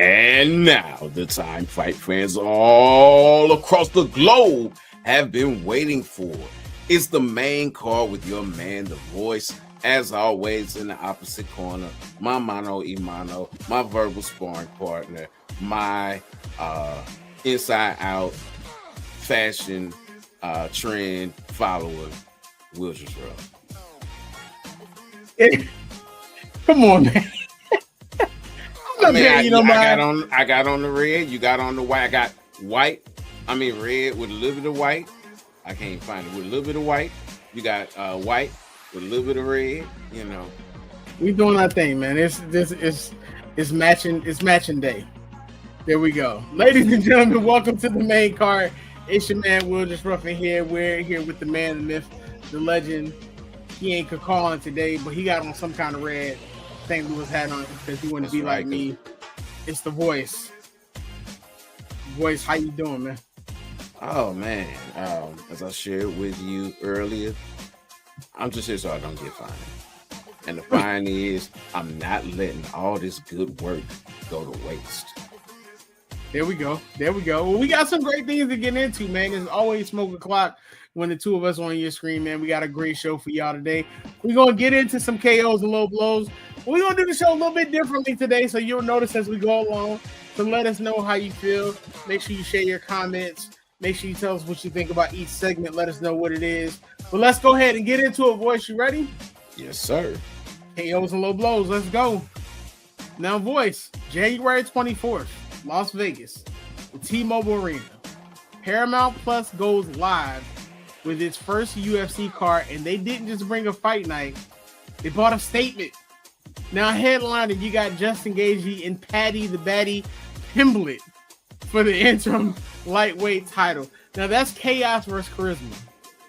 And now, the time fight fans all across the globe have been waiting for. It's the main card with your man, The Voice. As always, in the opposite corner, my mano imano, my verbal sparring partner, my inside out fashion trend follower, Will just Come on, man. I got on the red. You got on the white. I got white. I mean red with a little bit of white. I can't find it with a little bit of white. You got white with a little bit of red. You know, we doing our thing, man. It's matching day. There we go, ladies and gentlemen. Welcome to the main card. It's your man Will just roughing here. We're here with the man, the myth, the legend. He ain't calling today, but he got on some kind of red St. Louis hat on because he wanted to be like me. It's The Voice. Voice, how you doing, man? Oh man, as I shared with you earlier, I'm just here so I don't get fined. And the fine is I'm not letting all this good work go to waste. There we go. Well, we got some great things to get into, man. There's always smoke o'clock when the two of us on your screen, man. We got a great show for y'all today. We're going to get into some KOs and low blows. We're going to do the show a little bit differently today, so you'll notice as we go along. So let us know how you feel. Make sure you share your comments. Make sure you tell us what you think about each segment. Let us know what it is. But let's go ahead and get into it, Voice. You ready? Yes, sir. KOs and low blows. Let's go. Now, Voice, January 24th, Las Vegas, the T-Mobile Arena. Paramount Plus goes live with its first UFC card, and they didn't just bring a fight night. They brought a statement. Now, headlining, you got Justin Gaethje and Paddy the Baddy Pimblett for the interim lightweight title. Now, that's chaos versus charisma,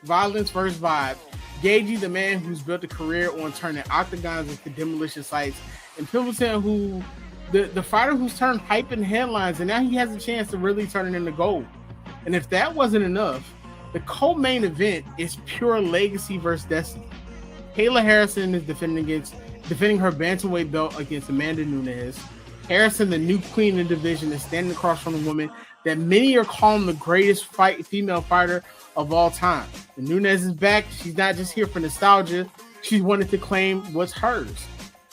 violence versus vibe. Gaethje, the man who's built a career on turning octagons into demolition sites, and Pimblett, who the fighter who's turned hype in headlines, and now he has a chance to really turn it into gold. And if that wasn't enough, the co-main event is pure legacy versus destiny. Kayla Harrison is defending her bantamweight belt against Amanda Nunes. Harrison, the new queen in the division, is standing across from a woman that many are calling the greatest female fighter of all time. And Nunes is back. She's not just here for nostalgia. She's wanted to claim what's hers.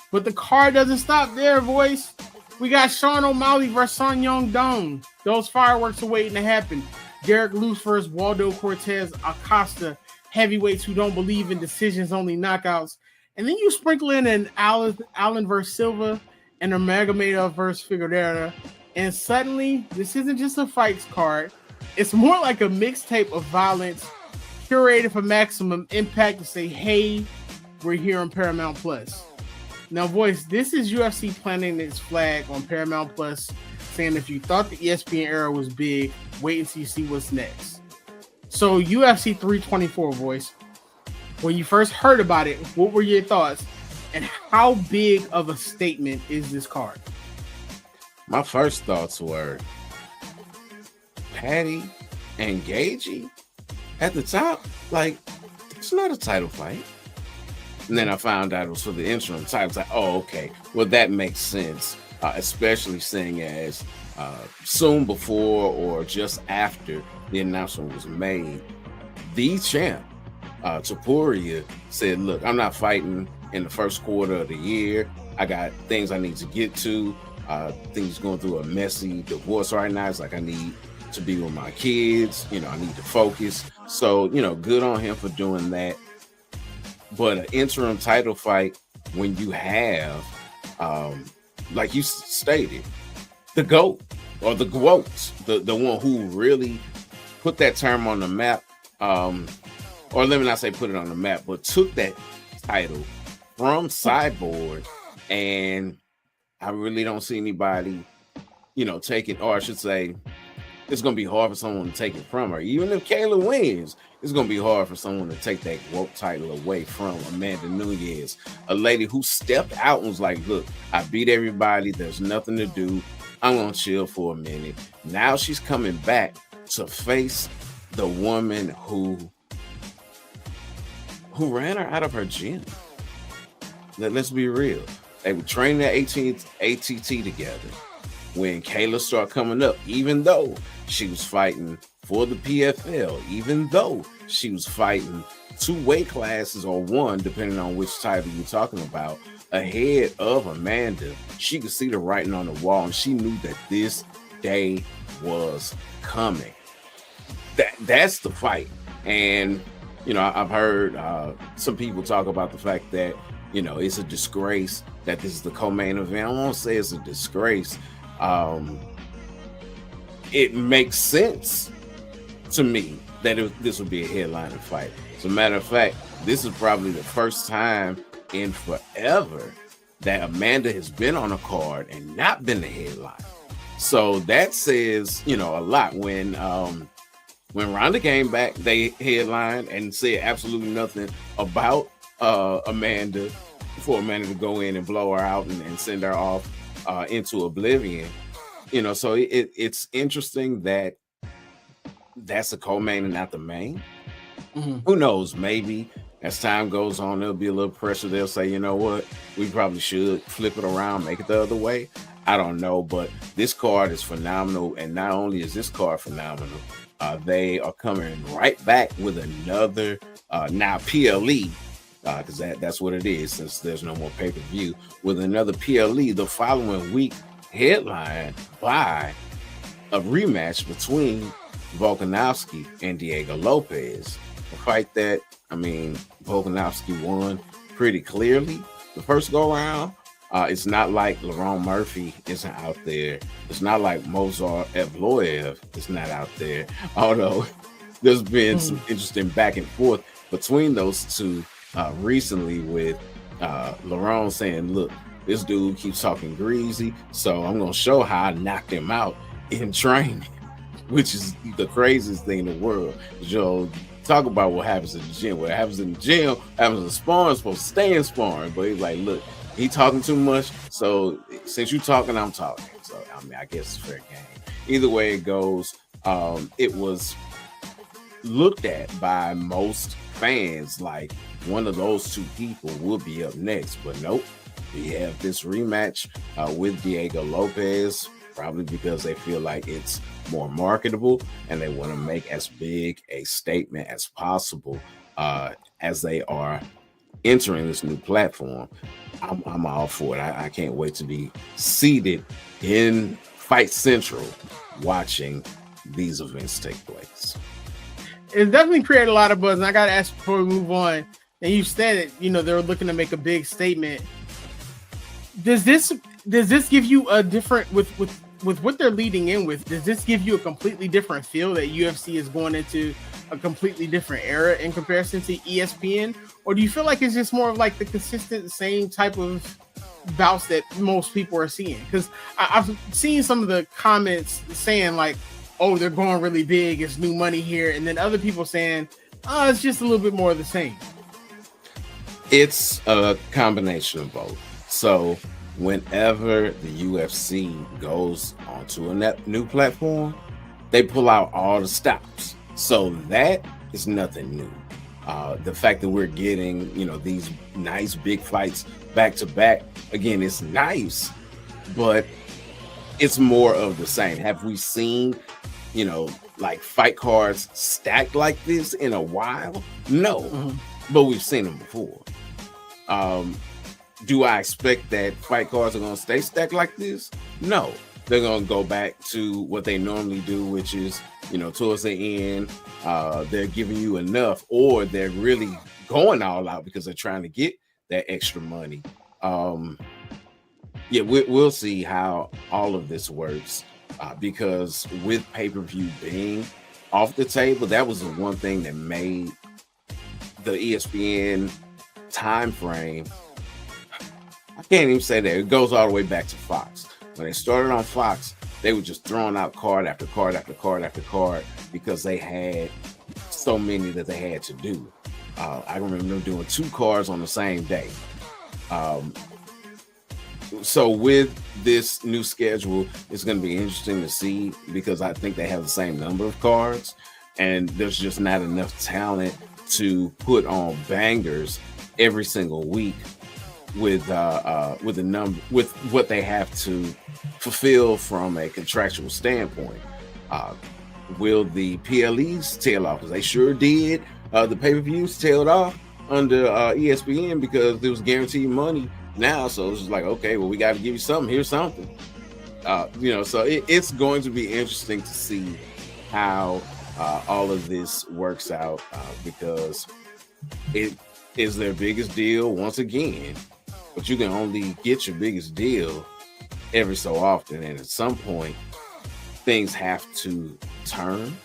But the card doesn't stop there, Voice. We got Sean O'Malley versus Son Young Dong. Those fireworks are waiting to happen. Derek Lewis versus Waldo Cortez Acosta, heavyweights who don't believe in decisions, only knockouts. And then you sprinkle in an Allen versus Silva and Nurmagomedov versus Figueroa. And suddenly, this isn't just a fights card. It's more like a mixtape of violence curated for maximum impact to say, hey, we're here on Paramount Plus. Now, Voice, this is UFC planting its flag on Paramount Plus, saying if you thought the ESPN era was big, wait until you see what's next. So, UFC 324, Voice, when you first heard about it, what were your thoughts? And how big of a statement is this card? My first thoughts were Paddy and Gaethje at the top. Like, it's not a title fight. And then I found out it was for the interim title. I was like, oh, okay. Well, that makes sense, especially seeing as soon before or just after the announcement was made, the champ, Topuria, said, look, I'm not fighting in the first quarter of the year. I got things I need to get to. Things going through a messy divorce right now. It's like I need to be with my kids. You know, I need to focus. So, you know, good on him for doing that. But an interim title fight when you have, like you stated, the GOAT or the GOATs, the one who really put that term on the map, or let me not say put it on the map, but took that title from Sideboard, and I really don't see anybody, you know, take it, or I should say, it's going to be hard for someone to take it from her. Even if Kayla wins, it's going to be hard for someone to take that GOAT title away from Amanda Nunes, a lady who stepped out and was like, look, I beat everybody. There's nothing to do. I'm going to chill for a minute. Now she's coming back to face the woman who ran her out of her gym. Let's be real. They were training at ATT together. when Kayla started coming up, even though she was fighting for the PFL, even though she was fighting 2 weight classes or 1, depending on which title you're talking about, ahead of Amanda, she could see the writing on the wall, and she knew that this day was coming. That's the fight. And I've heard some people talk about the fact that it's a disgrace that this is the co-main event. I won't say it's a disgrace. It makes sense to me that this would be a headlining fight. As a matter of fact, this is probably the first time in forever that Amanda has been on a card and not been the headline. So that says, a lot. When Ronda came back, they headlined and said absolutely nothing about Amanda for Amanda to go in and blow her out and send her off into oblivion. So it's interesting that that's a co-main and not the main. Mm-hmm. Who knows? Maybe as time goes on, there'll be a little pressure. They'll say, you know what? We probably should flip it around, make it the other way. I don't know, but this card is phenomenal. And not only is this card phenomenal, they are coming right back with another now PLE, because that's what it is, since there's no more pay-per-view, with another PLE the following week, headlined by a rematch between Volkanovski and Diego Lopez. A fight that, Volkanovski won pretty clearly the first go around. It's not like Lerone Murphy isn't out there. It's not like Movsar Evloev is not out there. Although there's been some interesting back and forth between those two recently, with Lerone saying, look, this dude keeps talking greasy, so I'm going to show how I knocked him out in training, which is the craziest thing in the world. Joe, talk about what happens in the gym. What happens in the gym happens in sparring, supposed to stay in sparring. But he's like, look, he talking too much, so since you talking, I'm talking. So I guess it's fair game. Either way it goes, it was looked at by most fans like one of those two people would be up next, but nope. We have this rematch with Diego Lopez, probably because they feel like it's more marketable and they want to make as big a statement as possible as they are entering this new platform. I'm all for it. I can't wait to be seated in Fight Central watching these events take place. It definitely created a lot of buzz. And I got to ask before we move on, and you said it, they're looking to make a big statement. Does this give you a different, with what they're leading in with, does this give you a completely different feel that UFC is going into a completely different era in comparison to ESPN? Or do you feel like it's just more of like the consistent same type of bouts that most people are seeing? Because I've seen some of the comments saying like, oh, they're going really big, it's new money here. And then other people saying, oh, it's just a little bit more of the same. It's a combination of both. So whenever the UFC goes onto a new platform, they pull out all the stops. So that is nothing new. The fact that we're getting, these nice big fights back to back, again, it's nice, but it's more of the same. Have we seen, like fight cards stacked like this in a while? No, but we've seen them before. Do I expect that fight cards are going to stay stacked like this? No. They're going to go back to what they normally do, which is, towards the end, they're giving you enough, or they're really going all out because they're trying to get that extra money. We'll see how all of this works, because with pay-per-view being off the table, that was the one thing that made the ESPN time frame. I can't even say that. It goes all the way back to Fox. When they started on Fox, they were just throwing out card after card after card after card because they had so many that they had to do. I remember them doing 2 cards on the same day. So with this new schedule, it's going to be interesting to see, because I think they have the same number of cards and there's just not enough talent to put on bangers every single week with the number, with what they have to fulfill from a contractual standpoint. Uh, will the PLEs tail off? Because they sure did. The pay-per-views tailed off under ESPN because there was guaranteed money now. So it's just like, okay, well, we got to give you something. Here's something. So it's going to be interesting to see how all of this works out because it is their biggest deal once again, but you can only get your biggest deal every so often, and at some point things have to turn.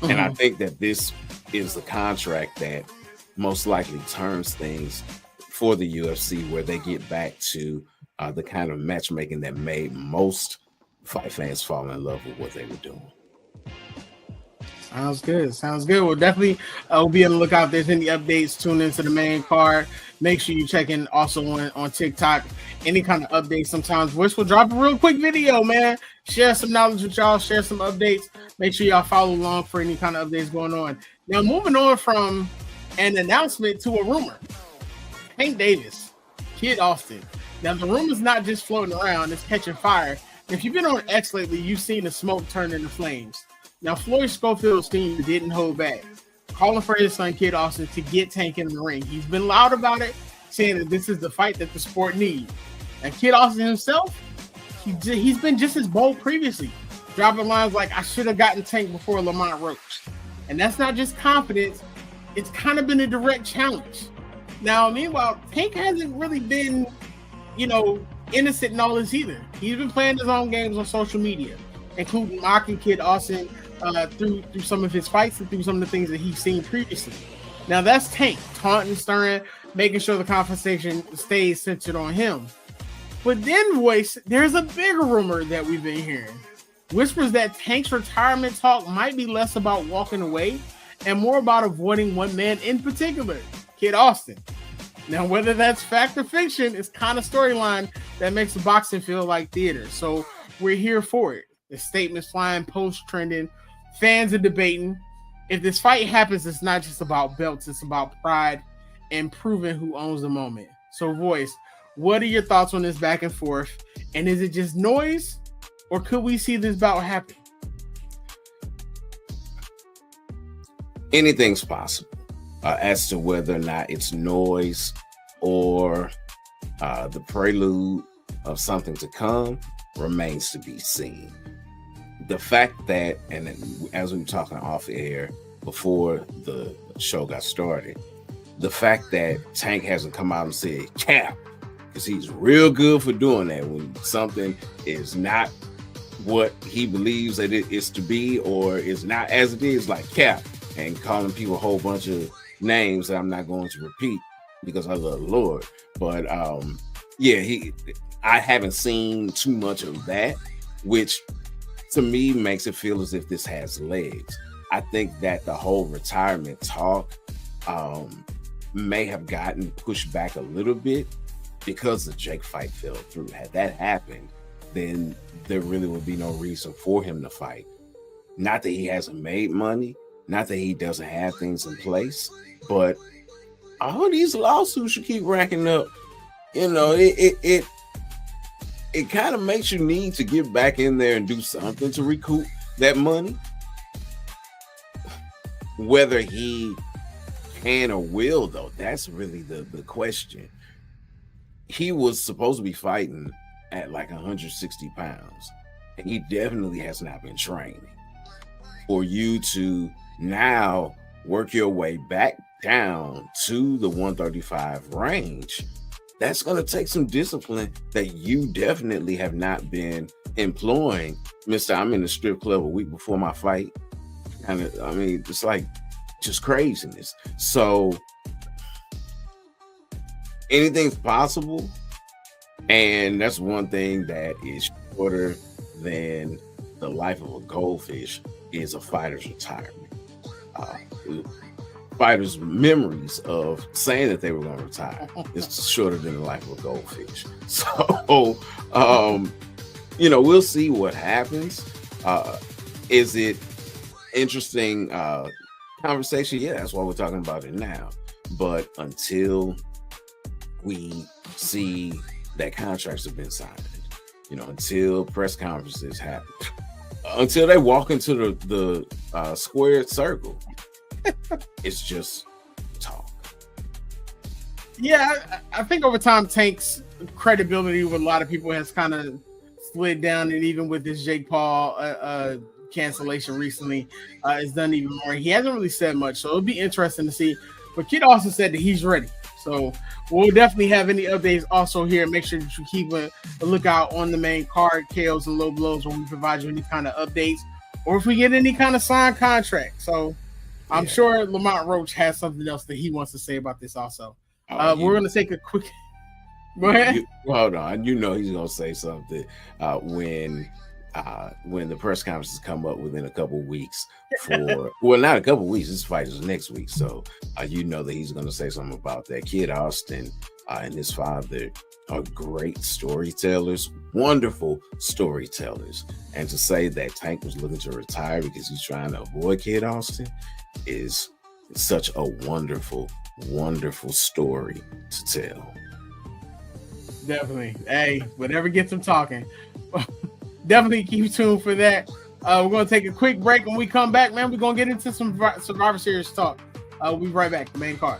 And I think that this is the contract that most likely turns things for the UFC, where they get back to the kind of matchmaking that made most fight fans fall in love with what they were doing. Sounds good. Sounds good. We'll definitely we'll be on the lookout. If there's any updates, tune into the main card. Make sure you check in also on TikTok. Any kind of updates. Sometimes Voice will drop a real quick video, man. Share some knowledge with y'all. Share some updates. Make sure y'all follow along for any kind of updates going on. Now, moving on from an announcement to a rumor. Tank Davis, Kid Austin. Now, the rumor's not just floating around. It's catching fire. If you've been on X lately, you've seen the smoke turn into flames. Now, Floyd Schofield's team didn't hold back, calling for his son, Kid Austin, to get Tank in the ring. He's been loud about it, saying that this is the fight that the sport needs. And Kid Austin himself, he's been just as bold previously, dropping lines like, I should have gotten Tank before Lamont Roach. And that's not just confidence. It's kind of been a direct challenge. Now, meanwhile, Tank hasn't really been, innocent in all this either. He's been playing his own games on social media, including mocking Kid Austin through some of his fights and through some of the things that he's seen previously. Now that's Tank, taunting, stirring, making sure the conversation stays centered on him. But then, Voice, there's a bigger rumor that we've been hearing. Whispers that Tank's retirement talk might be less about walking away and more about avoiding one man in particular, Kid Austin. Now, whether that's fact or fiction, it's kind of storyline that makes the boxing feel like theater. So we're here for it. The statements flying, posts trending, fans are debating. If this fight happens, it's not just about belts, it's about pride and proving who owns the moment. So, Voice, what are your thoughts on this back and forth? And is it just noise, or could we see this bout happen? Anything's possible. As to whether or not it's noise or the prelude of something to come remains to be seen. The fact that, and as we were talking off air before the show got started, the fact that Tank hasn't come out and said cap, because he's real good for doing that when something is not what he believes that it is to be, or is not as it is, like cap, and calling people a whole bunch of names that I'm not going to repeat because I love the Lord. But I haven't seen too much of that, which to me makes it feel as if this has legs. I think that the whole retirement talk may have gotten pushed back a little bit because the Jake fight fell through. Had that happened, then there really would be no reason for him to fight. Not that he hasn't made money, not that he doesn't have things in place, but all these lawsuits you keep racking up, it kind of makes you need to get back in there and do something to recoup that money. Whether he can or will, though, that's really the question. He was supposed to be fighting at like 160 pounds, and he definitely has not been training. For you to now work your way back down to the 135 range, that's going to take some discipline that you definitely have not been employing. Mr. I'm in the strip club a week before my fight. It's like just craziness. So anything's possible. And that's one thing that is shorter than the life of a goldfish is a fighter's retirement. Fighters' memories of saying that they were going to retire is shorter than the life of a goldfish. So, we'll see what happens. Is it interesting conversation? Yeah, that's why we're talking about it now. But until we see that contracts have been signed. Until press conferences happen, until they walk into the squared circle, it's just talk. Yeah, I think over time Tank's credibility with a lot of people has kind of slid down, and even with this Jake Paul cancellation recently, it's done even more. He hasn't really said much, so it'll be interesting to see. But Kid also said that he's ready, so we'll definitely have any updates also here. Make sure that you keep a lookout on the main card, KOs and low blows, when we provide you any kind of updates or if we get any kind of signed contract. So I'm sure Lamont Roach has something else that he wants to say about this also. We're going to take a quick... Go ahead. Hold on. He's going to say something when the press conferences come up within a couple of weeks well, not a couple of weeks. This fight is next week. So that he's going to say something about that. Kid Austin and his father are great storytellers, wonderful storytellers. And to say that Tank was looking to retire because he's trying to avoid Kid Austin is such a wonderful, wonderful story to tell. Definitely. Hey, whatever gets them talking. Definitely keep tuned for that. We're going to take a quick break. When we come back, man, we're going to get into some Survivor Series talk. We'll be right back. The main card.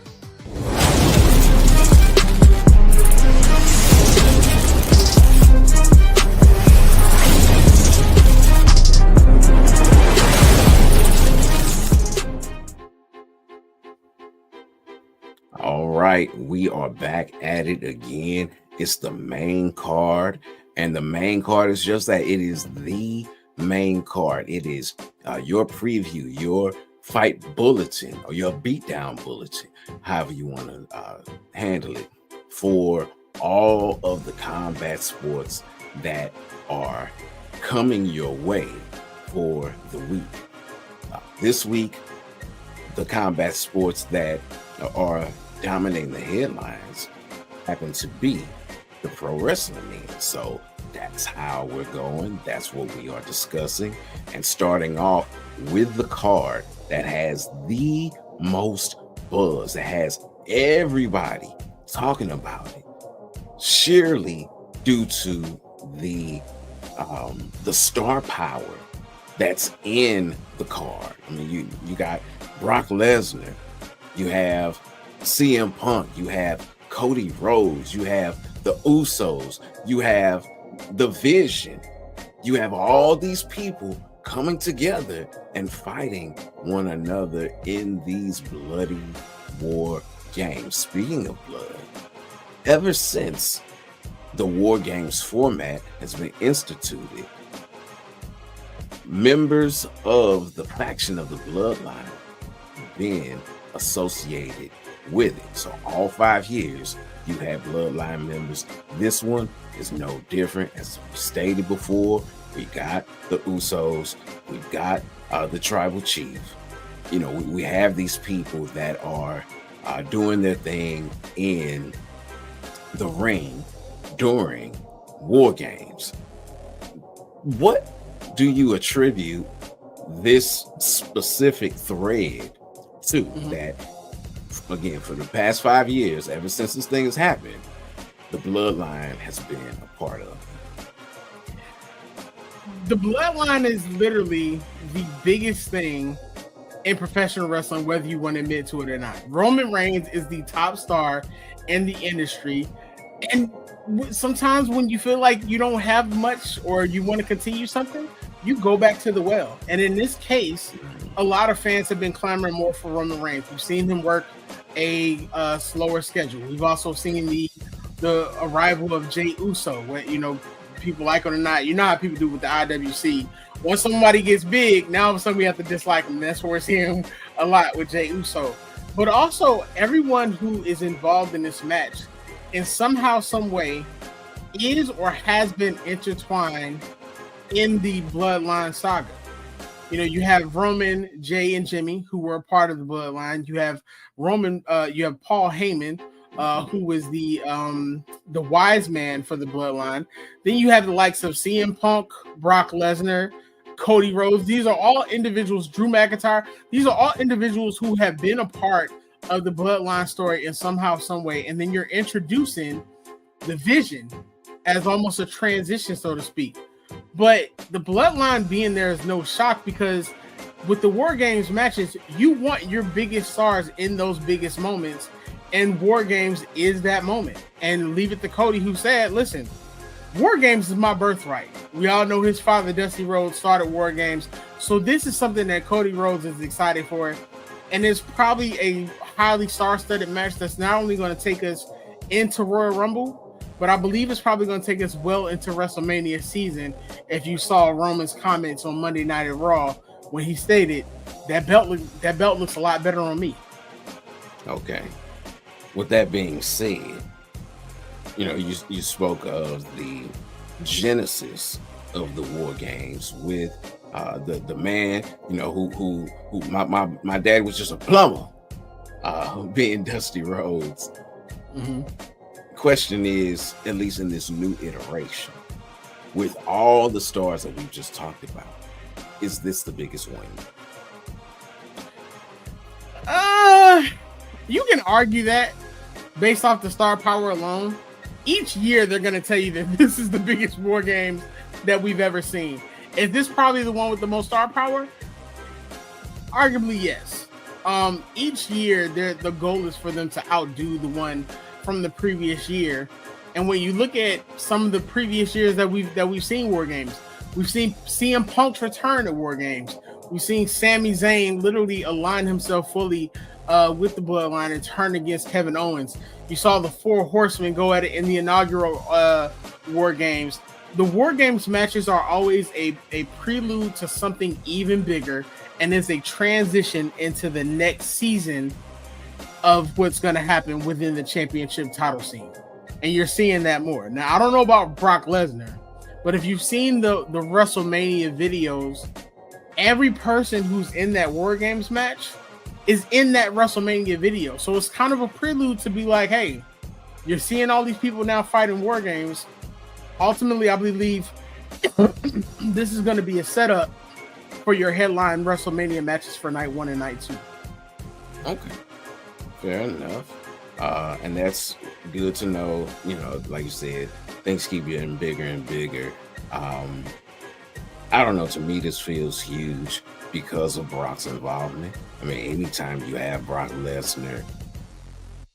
All right, we are back at it again. It's the main card, and the main card is just that. It is the main card. It is your preview, your fight bulletin, or your beatdown bulletin, however you want to handle it, for all of the combat sports that are coming your way for the week. This week, the combat sports that are dominating the headlines happen to be the pro wrestling media. So that's how we're going. That's what we are discussing. And starting off with the card that has the most buzz, that has everybody talking about it, surely due to the star power that's in the card. I mean, you got Brock Lesnar, you have CM Punk, you have Cody Rhodes, you have the Usos, you have the Vision, you have all these people coming together and fighting one another in these bloody war games. Speaking of blood, ever since the war games format has been instituted, members of the faction of the Bloodline have been associated with it. So all 5 years you have Bloodline members. This one is no different. As stated before, we got the Usos, we got the Tribal Chief. We have these people that are doing their thing in the ring during war games. What do you attribute this specific thread to? That, again, for the past 5 years, ever since this thing has happened, the Bloodline has been a part of. The Bloodline is literally the biggest thing in professional wrestling, whether you want to admit to it or not. Roman Reigns is the top star in the industry, and sometimes when you feel like you don't have much or you want to continue something, you go back to the well. And in this case, a lot of fans have been clamoring more for Roman Reigns. We've seen him work a slower schedule. We've also seen the arrival of Jey Uso, when, people like it or not. You know how people do with the IWC. Once somebody gets big, now all of a sudden we have to dislike him. That's what we're seeing a lot with Jey Uso. But also, everyone who is involved in this match in somehow, some way, is or has been intertwined in the Bloodline saga. You have Roman, Jay, and Jimmy, who were a part of the Bloodline. You have Roman. You have Paul Heyman, who was the wise man for the Bloodline. Then you have the likes of CM Punk, Brock Lesnar, Cody Rhodes. These are all individuals. Drew McIntyre. These are all individuals who have been a part of the bloodline story in somehow, some way, and then you're introducing the Vision as almost a transition, so to speak. But the bloodline being there is no shock because with the War Games matches, you want your biggest stars in those biggest moments, and War Games is that moment. And leave it to Cody, who said, listen, War Games is my birthright. We all know his father, Dusty Rhodes, started War Games. So this is something that Cody Rhodes is excited for. And it's probably a highly star-studded match that's not only going to take us into Royal Rumble, but I believe it's probably going to take us well into WrestleMania season. If you saw Roman's comments on Monday Night at Raw, when he stated, that belt looks a lot better on me. Okay. With that being said, you know, you spoke of the genesis of the War Games with the man, you know, who my dad was just a plumber, being Dusty Rhodes. Mm-hmm. Question is, at least in this new iteration, with all the stars that we've just talked about, is this the biggest win? You can argue that based off the star power alone. Each year they're going to tell you that this is the biggest War Games that we've ever seen. Is this probably the one with the most star power? Arguably, yes. Each year the goal is for them to outdo the one from the previous year. And when you look at some of the previous years that we've seen War Games, we've seen CM Punk's return to War Games. We've seen Sami Zayn literally align himself fully with the Bloodline and turn against Kevin Owens. You saw the Four Horsemen go at it in the inaugural War Games. The War Games matches are always a prelude to something even bigger, and is a transition into the next season of what's going to happen within the championship title scene. And you're seeing that more. Now, I don't know about Brock Lesnar, but if you've seen the WrestleMania videos, every person who's in that War Games match is in that WrestleMania video. So it's kind of a prelude to be like, hey, you're seeing all these people now fighting War Games. Ultimately, I believe this is going to be a setup for your headline WrestleMania matches for night 1 and night 2. Okay. Fair enough. And that's good to know. You know, like you said, things keep getting bigger and bigger. I don't know. To me, this feels huge because of Brock's involvement. I mean, anytime you have Brock Lesnar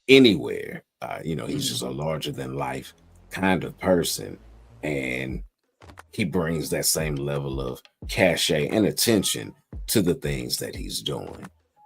anywhere, you know, he's just a larger than life kind of person. And he brings that same level of cachet and attention to the things that he's doing.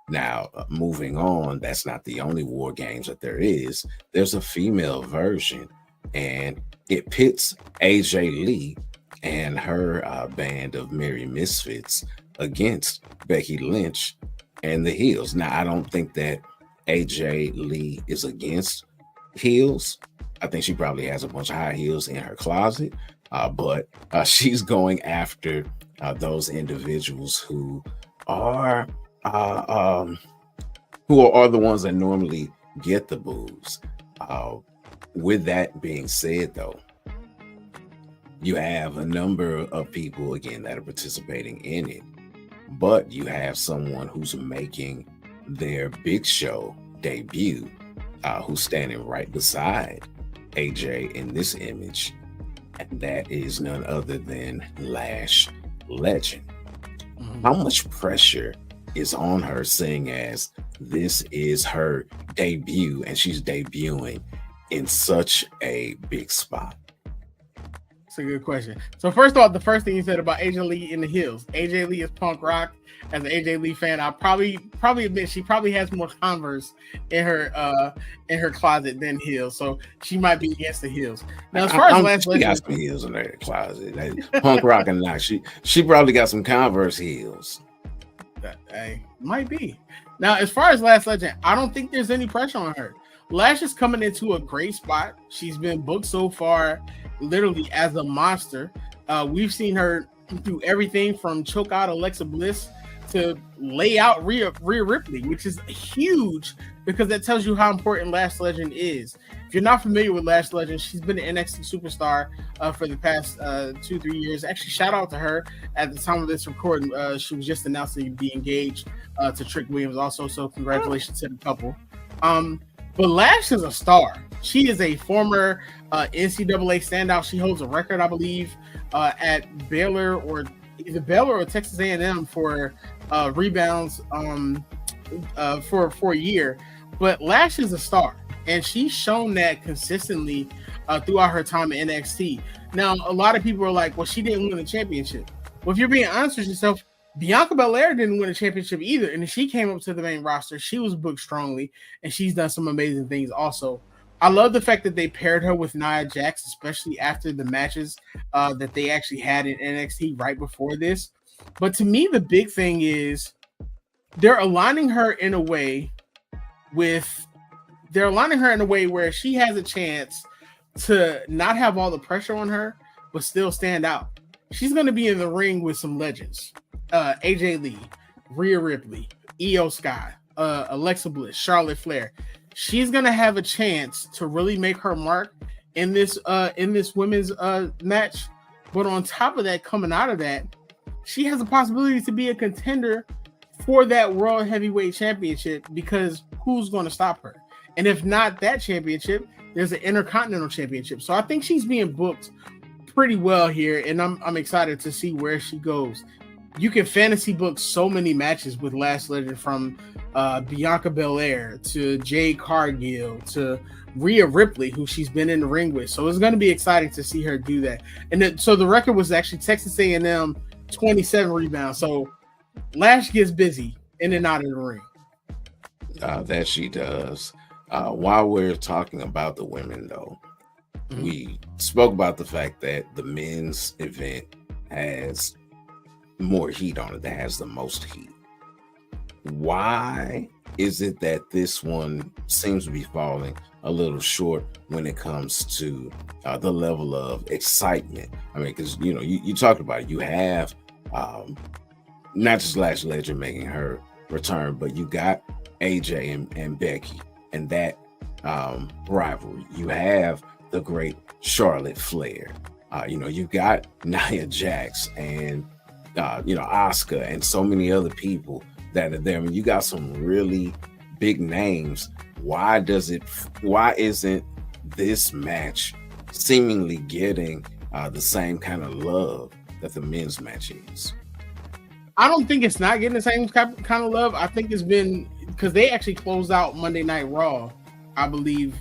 Now, moving on, that's not the only War Games that there is. There's a female version, and it pits AJ Lee and her band of Merry Misfits against Becky Lynch and the Heels. Now, I don't think that AJ Lee is against heels. I think she probably has a bunch of high heels in her closet, but she's going after those individuals who are the ones that normally get the boos. With that being said, though, you have a number of people again that are participating in it, but you have someone who's making their big show debut, who's standing right beside AJ in this image, and that is none other than Lash Legend. How much pressure is on her, seeing as this is her debut and she's debuting in such a big spot? That's a good question. So first off, the first thing you said about AJ Lee in the Heels. AJ Lee is punk rock. As an AJ Lee fan, I probably admit she probably has more Converse in her closet than heels, so she might be against the heels. Now, as far as Lash Legend, got some heels in her closet. Punk rock and not. She probably got some Converse heels. Might be. Now, as far as Lash Legend, I don't think there's any pressure on her. Lash is coming into a great spot. She's been booked so far, literally as a monster. We've seen her do everything from choke out Alexa Bliss to lay out Rhea Ripley, which is huge because that tells you how important Lash Legend is. If you're not familiar with Lash Legend, she's been an NXT superstar for the past 2-3 years. Actually, shout out to her. At the time of this recording, she was just announced to be engaged to Trick Williams also, so congratulations to the couple. But Lash is a star. She is a former NCAA standout. She holds a record, I believe, at Baylor or either Baylor or Texas A&M for rebounds for a year. But Lash is a star, and she's shown that consistently throughout her time at NXT. Now, a lot of people are like, well, she didn't win a championship. Well, if you're being honest with yourself, Bianca Belair didn't win a championship either. And she came up to the main roster. She was booked strongly, and she's done some amazing things also. I love the fact that they paired her with Nia Jax, especially after the matches that they actually had in NXT right before this. But to me, the big thing is they're aligning her in a way where she has a chance to not have all the pressure on her, but still stand out. She's going to be in the ring with some legends. AJ Lee, Rhea Ripley, Io Sky, Alexa Bliss, Charlotte Flair. She's going to have a chance to really make her mark in this women's match. But on top of that, coming out of that, she has a possibility to be a contender for that World Heavyweight Championship, because who's going to stop her? And if not that championship, there's an Intercontinental Championship. So I think she's being booked pretty well here, and I'm excited to see where she goes. You can fantasy book so many matches with Lash Legend, from Bianca Belair to Jade Cargill to Rhea Ripley, who she's been in the ring with. So it's going to be exciting to see her do that. And so the record was actually Texas A&M 27 rebounds. So Lash gets busy in and out of the ring. That she does. While we're talking about the women, though, we spoke about the fact that the men's event has more heat on it, that has the most heat. Why is it that this one seems to be falling a little short when it comes to the level of excitement? I mean, because you talked about it. You have not just Lash Legend making her return, but you got AJ and Becky and that rivalry. You have the great Charlotte Flair. You got Nia Jax and Asuka and so many other people that are there. I mean, you got some really big names. Why isn't this match seemingly getting the same kind of love that the men's match is? I don't think it's not getting the same kind of love. I think it's been because they actually closed out Monday Night Raw, I believe,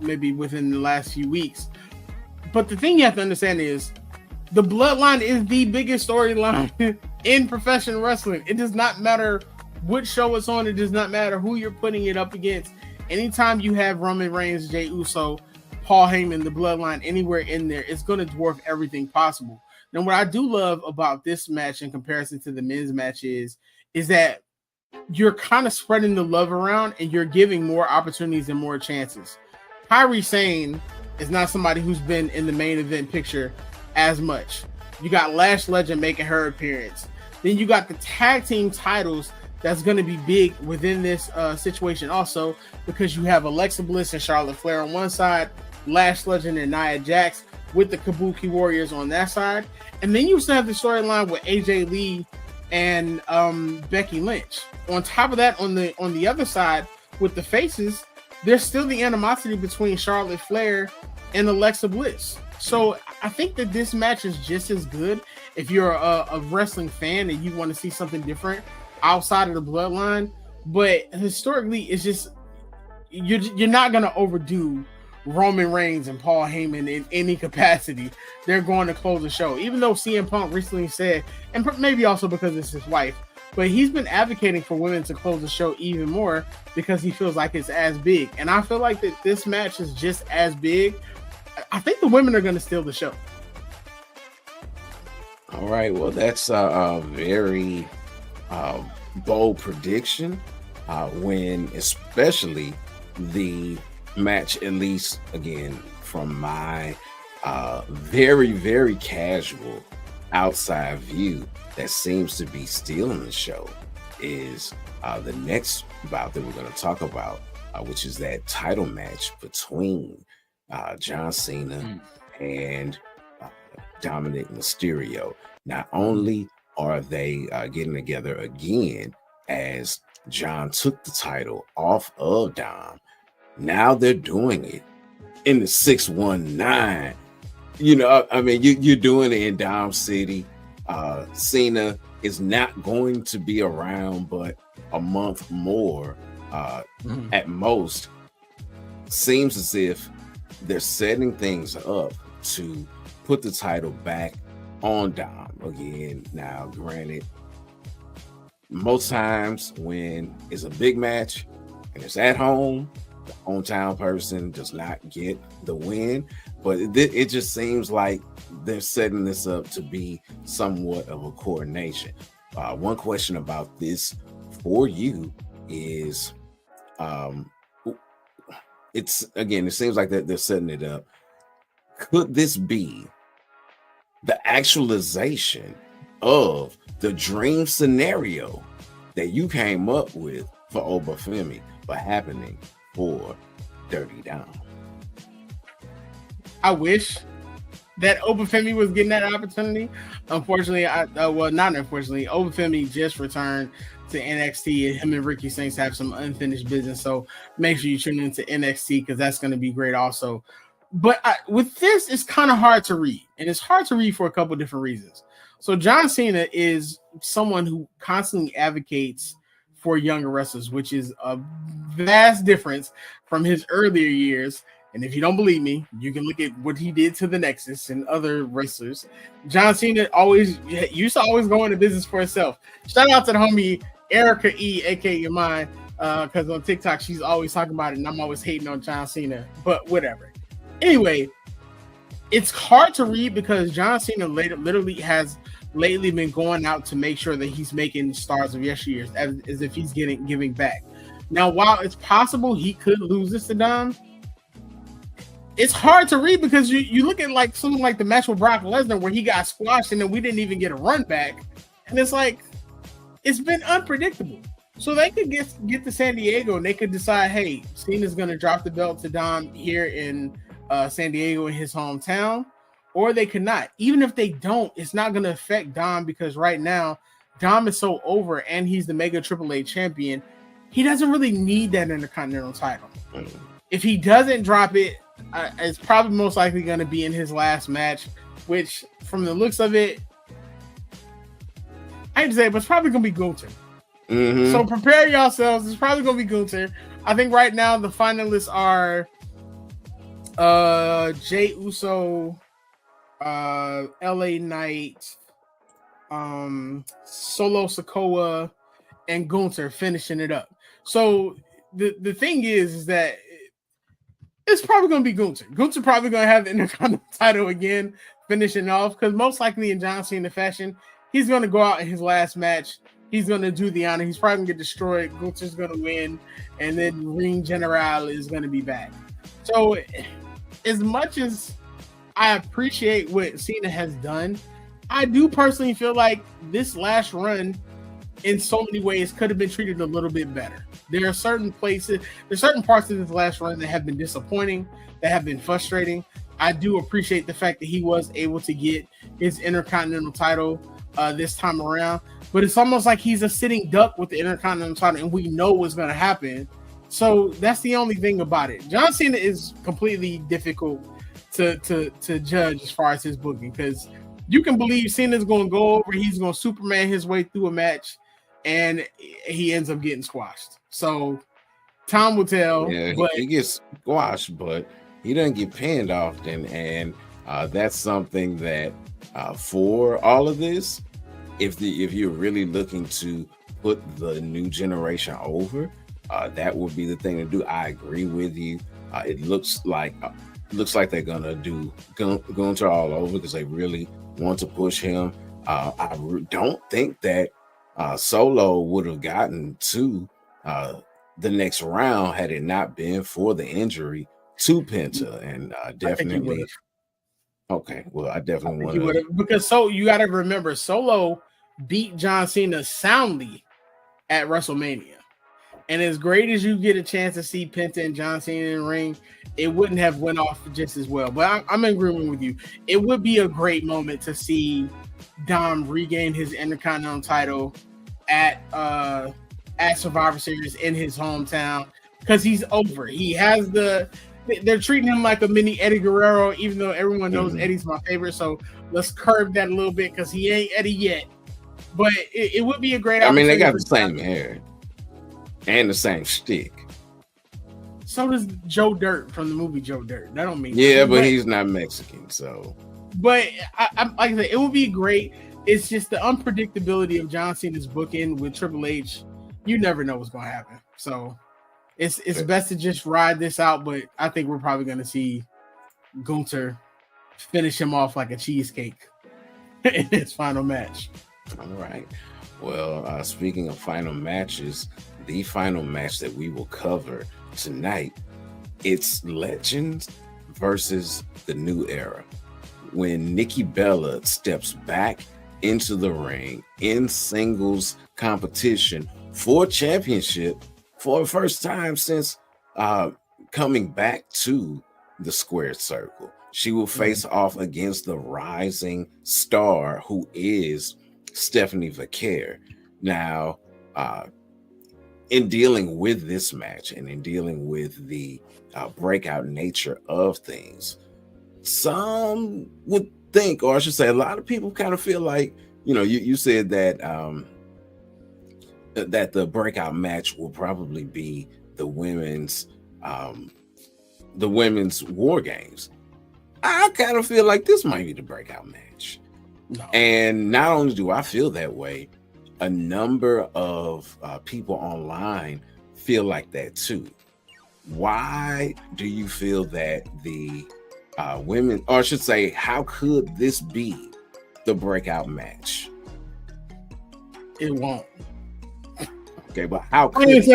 maybe within the last few weeks. But the thing you have to understand is the Bloodline is the biggest storyline in professional wrestling. It does not matter what show it's on. It does not matter who you're putting it up against. Anytime you have Roman Reigns, Jey Uso, Paul Heyman, the Bloodline, anywhere in there, it's going to dwarf everything possible. Now, what I do love about this match in comparison to the men's match is that you're kind of spreading the love around and you're giving more opportunities and more chances. Kairi Sane is not somebody who's been in the main event picture as much. You got Lash Legend making her appearance. Then you got the tag team titles that's going to be big within this situation also, because you have Alexa Bliss and Charlotte Flair on one side, Lash Legend and Nia Jax with the Kabuki Warriors on that side. And then you still have the storyline with AJ Lee and Becky Lynch. On top of that, on the other side with the faces, there's still the animosity between Charlotte Flair and Alexa Bliss. So I think that this match is just as good if you're a wrestling fan and you want to see something different outside of the Bloodline. But historically, it's just you're not going to overdo Roman Reigns and Paul Heyman in any capacity. They're going to close the show, even though CM Punk recently said, and maybe also because it's his wife, but he's been advocating for women to close the show even more because he feels like it's as big. And I feel like that this match is just as big. I think the women are going to steal the show. All right. Well, that's a very bold prediction when especially the match, at least again from my very, very casual outside view, that seems to be stealing the show is the next bout that we're going to talk about, which is that title match between John Cena and Dominic Mysterio. Not only are they getting together again as John took the title off of Dom. Now they're doing it in the 619. I mean, you're doing it in Dom City. Cena is not going to be around but a month more at most. Seems as if they're setting things up to put the title back on Dom again. Now, granted, most times when it's a big match and it's at home, the hometown person does not get the win. But it just seems like they're setting this up to be somewhat of a coordination. One question about this for you is, it seems like they're setting it up. Could this be the actualization of the dream scenario that you came up with for Obafemi, but happening for Dirty Dom? I wish that Obafemi was getting that opportunity. Unfortunately, not unfortunately, Obafemi just returned to NXT, and him and Ricky Saints have some unfinished business. So make sure you tune into NXT because that's going to be great also. But with this, it's kind of hard to read, and it's hard to read for a couple of different reasons. So John Cena is someone who constantly advocates for younger wrestlers, which is a vast difference from his earlier years. And if you don't believe me, you can look at what he did to the Nexus and other wrestlers. John Cena used to always go into business for himself. Shout out to the homie Erica E, aka your mind, because on TikTok she's always talking about it, and I'm always hating on John Cena. But whatever. Anyway, it's hard to read because John Cena literally has lately been going out to make sure that he's making stars of yesteryears as if he's giving back. Now, while it's possible he could lose this to Dom, it's hard to read because you look at like something like the match with Brock Lesnar where he got squashed and then we didn't even get a run back, and it's like it's been unpredictable. So they could get to San Diego and they could decide, hey, Cena's going to drop the belt to Dom here in San Diego in his hometown, or they could not. Even if they don't, it's not going to affect Dom because right now Dom is so over and he's the Mega AAA champion. He doesn't really need that Intercontinental title. If he doesn't drop it, it's probably most likely going to be in his last match, which from the looks of it, I hate to say it, but it's probably going to be Gunther. Mm-hmm. So prepare yourselves. It's probably going to be Gunther. I think right now the finalists are Jey Uso, LA Knight, Solo Sikoa, and Gunther finishing it up. So the thing is that it's probably going to be Gunther. Gunther probably going to have the Intercontinental title again, finishing off, because most likely in John Cena fashion, he's going to go out in his last match. He's going to do the honor. He's probably going to get destroyed. Gunther's going to win, and then Ring General is going to be back. So as much as I appreciate what Cena has done, I do personally feel like this last run in so many ways could have been treated a little bit better. There are certain parts of this last run that have been disappointing, that have been frustrating. I do appreciate the fact that he was able to get his Intercontinental title this time around, but it's almost like he's a sitting duck with the Intercontinental title, and we know what's going to happen. So that's the only thing about it. John Cena is completely difficult to judge as far as his booking, because you can believe Cena's going to go over, he's going to Superman his way through a match, and he ends up getting squashed. So time will tell. Yeah, but he gets squashed, but he doesn't get pinned often, and that's something that for all of this, if you're really looking to put the new generation over, that would be the thing to do. I agree with you. It looks like they're gonna do Gunther all over because they really want to push him. I don't think that Solo would have gotten to the next round had it not been for the injury to Penta, and definitely. Okay, well, I definitely want to, because you got to remember, Solo beat John Cena soundly at WrestleMania. And as great as you get a chance to see Penta and John Cena in the ring, it wouldn't have went off just as well. But I'm in agreement with you. It would be a great moment to see Dom regain his Intercontinental title at at Survivor Series in his hometown because he's over. He has they're treating him like a mini Eddie Guerrero, even though everyone knows Eddie's my favorite. So let's curb that a little bit because he ain't Eddie yet. But it would be a great opportunity. They got the same hair and the same shtick. So does Joe Dirt from the movie Joe Dirt. That don't mean but he's not Mexican, so. But I like I said, it would be great. It's just the unpredictability of John Cena's booking with Triple H. You never know what's going to happen. So it's best to just ride this out. But I think we're probably going to see Gunther finish him off like a cheesecake in his final match. All right. Well, speaking of final matches, the final match that we will cover tonight, it's Legends versus the New Era. When Nikki Bella steps back into the ring in singles competition for championship for the first time since coming back to the squared circle. She will face off against the rising star who is Stephanie Vaquer. Now, in dealing with this match and in dealing with the breakout nature of things, some would think, or I should say, a lot of people kind of feel like, you said that that the breakout match will probably be the women's War Games. I kind of feel like this might be the breakout match. No. And not only do I feel that way, a number of people online feel like that too. Why do you feel that the women, or I should say, how could this be the breakout match? It won't. Okay, but how could it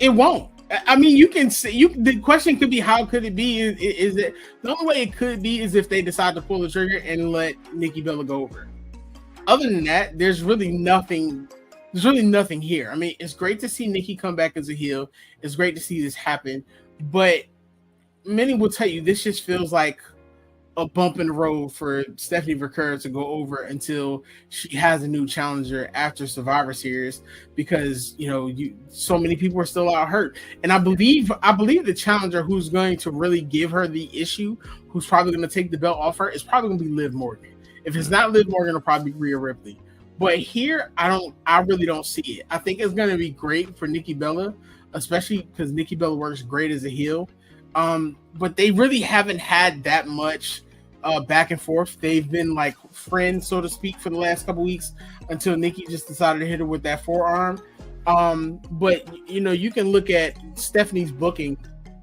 won't? I mean, you can say the question could be how could it be? Is it the only way it could be is if they decide to pull the trigger and let Nikki Bella go over. Other than that, there's really nothing here. I mean, it's great to see Nikki come back as a heel. It's great to see this happen, but many will tell you this just feels like a bump in the road for Stephanie Vaquer to go over until she has a new challenger after Survivor Series, because so many people are still out hurt. And I believe the challenger who's going to really give her the issue, who's probably going to take the belt off her, is probably going to be Liv Morgan. If it's not Liv Morgan, it'll probably be Rhea Ripley. But here, I really don't see it. I think it's going to be great for Nikki Bella, especially because Nikki Bella works great as a heel. But they really haven't had that much back and forth. They've been like friends, so to speak, for the last couple weeks until Nikki just decided to hit her with that forearm. But you can look at Stephanie's booking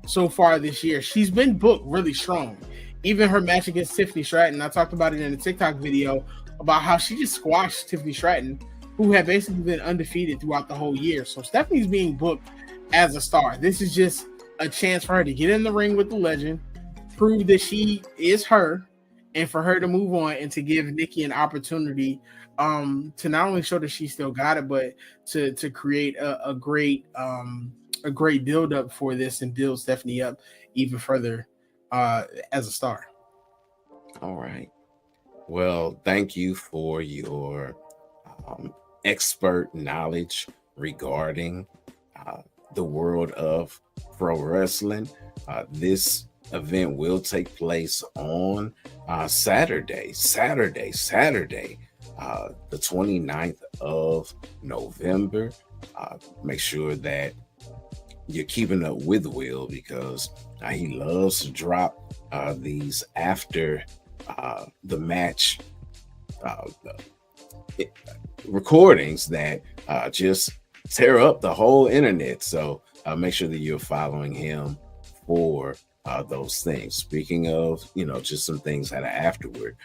so far this year. She's been booked really strong. Even her match against Tiffany Stratton, I talked about it in a TikTok video about how she just squashed Tiffany Stratton, who had basically been undefeated throughout the whole year. So Stephanie's being booked as a star. This is just a chance for her to get in the ring with the legend, prove that she is her, and for her to move on and to give Nikki an opportunity to not only show that she still got it, but to create a great build up for this and build Stephanie up even further as a star. All right. Well, thank you for your expert knowledge regarding the world of pro wrestling. This event will take place on Saturday, the 29th of November. Make sure that you're keeping up with Will, because he loves to drop these after the match recordings that just tear up the whole internet. So make sure that you're following him for those things. Speaking of, just some things that are afterward,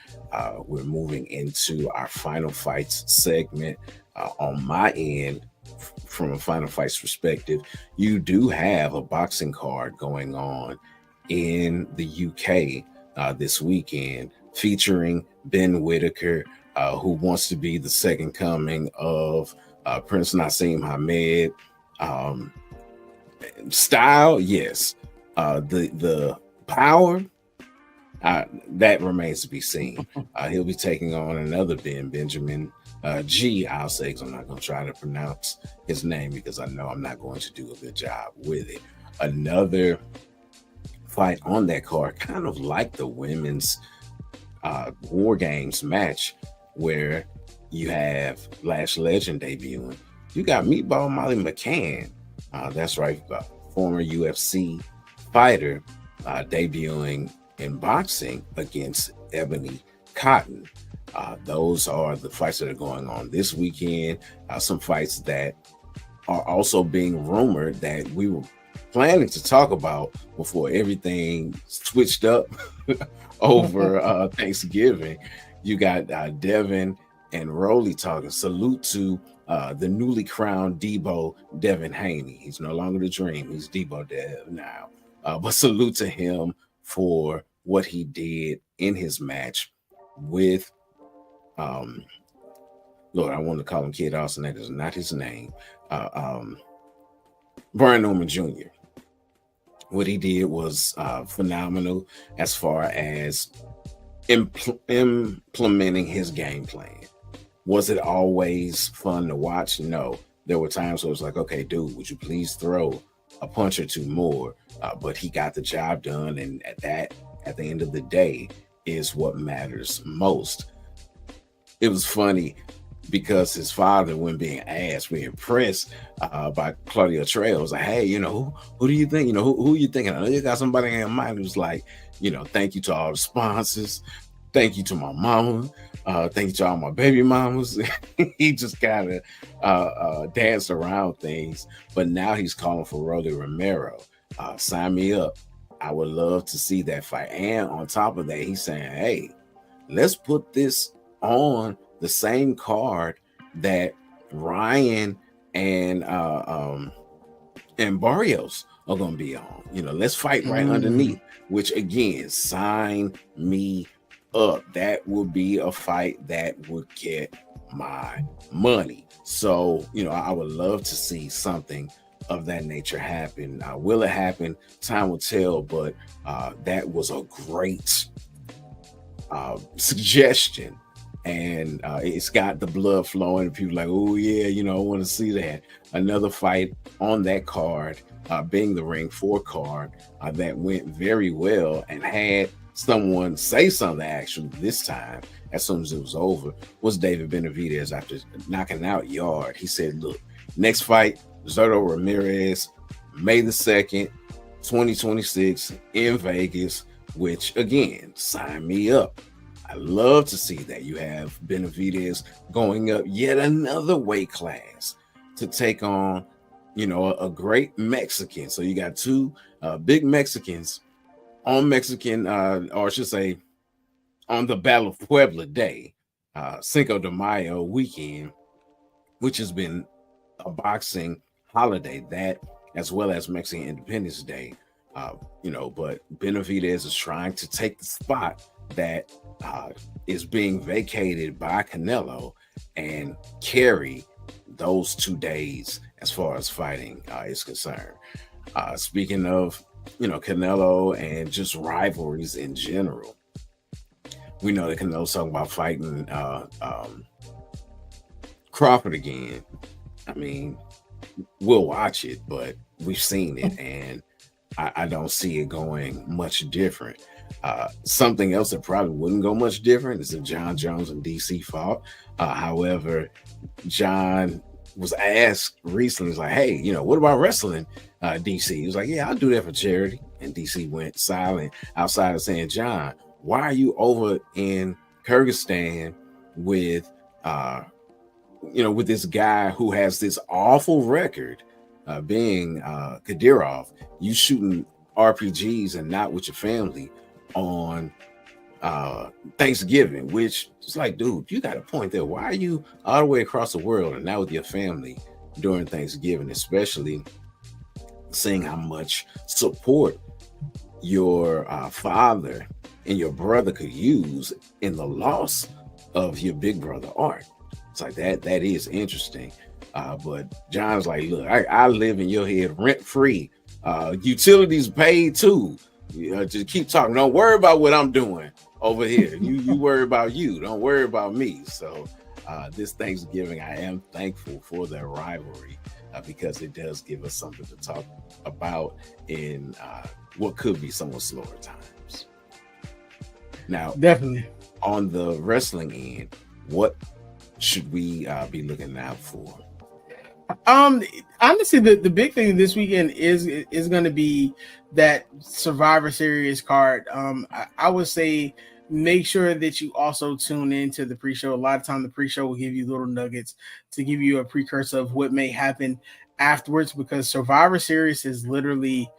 we're moving into our Final Fights segment. On my end, from a Final Fights perspective, you do have a boxing card going on in the UK this weekend, featuring Ben Whitaker, who wants to be the second coming of Prince Nassim Hamed. Style, yes. The power, that remains to be seen. He'll be taking on another Benjamin G, I'll say, because I'm not going to try to pronounce his name because I know I'm not going to do a good job with it. Another fight on that card, kind of like the women's War Games match, where you have Lash Legend debuting. You got Meatball Molly McCann, that's right, former UFC fighter, debuting in boxing against Ebony Cotton. Those are the fights that are going on this weekend. Some fights that are also being rumored that we were planning to talk about before everything switched up over Thanksgiving. You got Devin and Rolly talking. Salute to the newly crowned Debo Devin Haney. He's no longer the Dream. He's Debo Dev now. But salute to him for what he did in his match with Lord, I want to call him Kid Austin. That is not his name. Brian Norman Jr. What he did was phenomenal as far as implementing his game plan. Was it always fun to watch? No. There were times where it was like, okay, dude, would you please throw a punch or two more? But he got the job done, and at the end of the day, is what matters most. It was funny because his father, when being asked, being impressed by Claudio Trejo, was like, hey, who do you think? Who you thinking? I know you got somebody in your mind who's like, thank you to all the sponsors. Thank you to my mama. Thank you to all my baby mamas. He just kind of danced around things. But now he's calling for Rolly Romero. Sign me up. I would love to see that fight. And on top of that, he's saying, hey, let's put this on the same card that Ryan and Barrios are going to be on. Let's fight right underneath, which again, sign me up. That would be a fight that would get my money. So, I would love to see something of that nature happen. Will it happen? Time will tell, but that was a great suggestion. And it's got the blood flowing. People like, oh yeah, I want to see that. Another fight on that card, being the Ring 4 card, that went very well and had someone say something actually this time as soon as it was over, was David Benavidez after knocking out Yard. He said, look, next fight, Zurdo Ramirez, May the 2nd, 2026 in Vegas, which again, sign me up. I love to see that. You have Benavidez going up yet another weight class to take on, a great Mexican. So you got two big Mexicans on Mexican, or I should say, on the Battle of Puebla Day, Cinco de Mayo weekend, which has been a boxing holiday, that as well as Mexican Independence Day. But Benavidez is trying to take the spot that is being vacated by Canelo and carry those 2 days as far as fighting is concerned. Speaking of, Canelo and just rivalries in general, we know that Canelo's talking about fighting Crawford again. I mean, we'll watch it, but we've seen it, and I don't see it going much different. Something else that probably wouldn't go much different is if John Jones and DC fought. However, John was asked recently, he's like, hey, what about wrestling DC? He was like, yeah, I'll do that for charity. And DC went silent outside of saying, John, why are you over in Kyrgyzstan with with this guy who has this awful record, being Kadyrov? You shooting RPGs and not with your family on Thanksgiving, which is like, dude, you got a point there. Why are you all the way across the world and not with your family during Thanksgiving, especially seeing how much support your father and your brother could use in the loss of your big brother Art? It's like that is interesting. But John's like, look, I live in your head rent free. Utilities paid too. Just keep talking. Don't worry about what I'm doing over here. You worry about you. Don't worry about me. So this Thanksgiving, I am thankful for their rivalry because it does give us something to talk about in what could be somewhat slower times. Now, Definitely. On the wrestling end, what should we be looking out for? Honestly, the big thing this weekend is going to be that Survivor Series card. I would say make sure that you also tune into the pre-show. A lot of time the pre-show will give you little nuggets to give you a precursor of what may happen afterwards, because Survivor Series is literally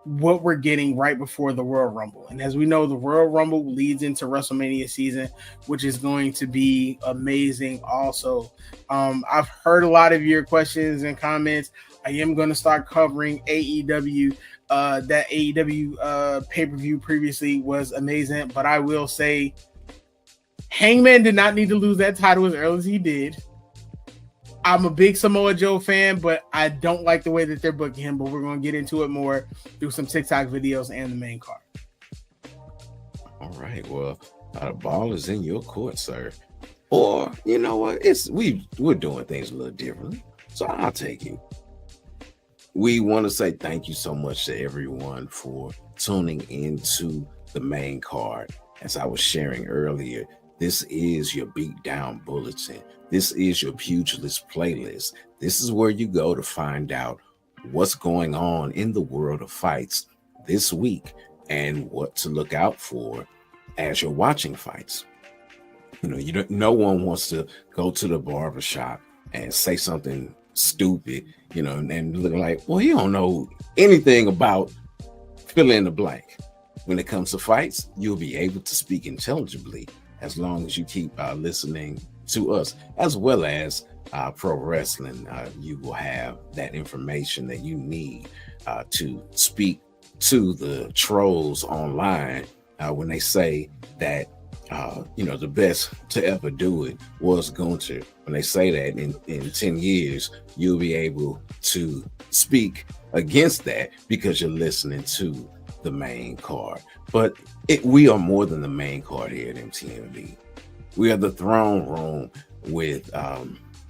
what we're getting right before the Royal Rumble. And as we know, the Royal Rumble leads into WrestleMania season, which is going to be amazing also. I've heard a lot of your questions and comments. I am going to start covering AEW. That AEW pay-per-view previously was amazing, but I will say Hangman did not need to lose that title as early as he did. I'm a big Samoa Joe fan, but I don't like the way that they're booking him, but we're going to get into it more through some TikTok videos and the main card. All right. Well, the ball is in your court, sir. Or, you know what? We're doing things a little differently, so I'll take it. We want to say thank you so much to everyone for tuning into the main card. As I was sharing earlier, this is your Beatdown Bulletin. This is your Pugilist playlist. This is where you go to find out what's going on in the world of fights this week and what to look out for as you're watching fights. You know, no one wants to go to the barbershop and say something stupid, you know, and look like, well, you don't know anything about fill in the blank. When it comes to fights, you'll be able to speak intelligibly as long as you keep listening to us, as well as pro wrestling. You will have that information that you need to speak to the trolls online when they say that the best to ever do it was Gunther. When they say that in 10 years, you'll be able to speak against that because you're listening to the main card. But we are more than the main card here at MTMV. We are the throne room with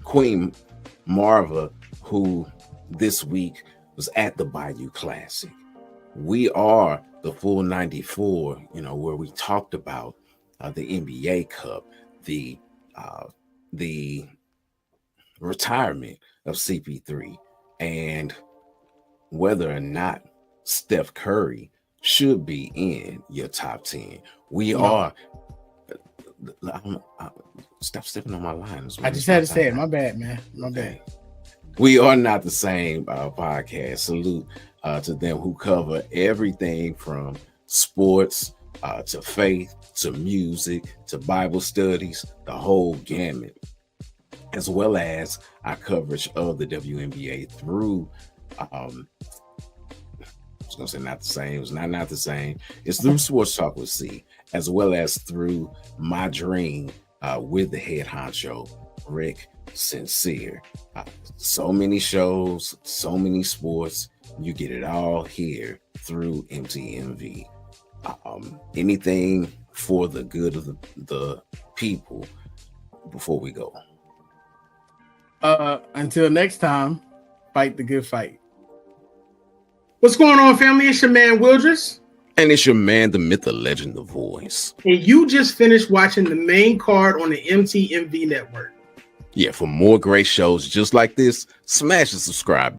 Queen Marva, who this week was at the Bayou Classic. We are the full 94, where we talked about the NBA Cup, the retirement of CP3, and whether or not Steph Curry should be in your top 10. We are. Stop stepping on my lines. I just had to say it. My bad, man. My bad. We are not the same podcast. Salute to them who cover everything from sports to faith to music to Bible studies, the whole gamut, as well as our coverage of the WNBA through I was gonna say not the same. It's not the same. It's through Sports Talk with C, as well as through My Dream with the head honcho, Rick Sincere. So many shows, so many sports. You get it all here through MTMV. Anything for the good of the people before we go. Until next time, fight the good fight. What's going on, family? It's your man, Wildress. And it's your man, the myth, the legend, the voice. And you just finished watching the main card on the MTMV network. Yeah, for more great shows just like this, smash the subscribe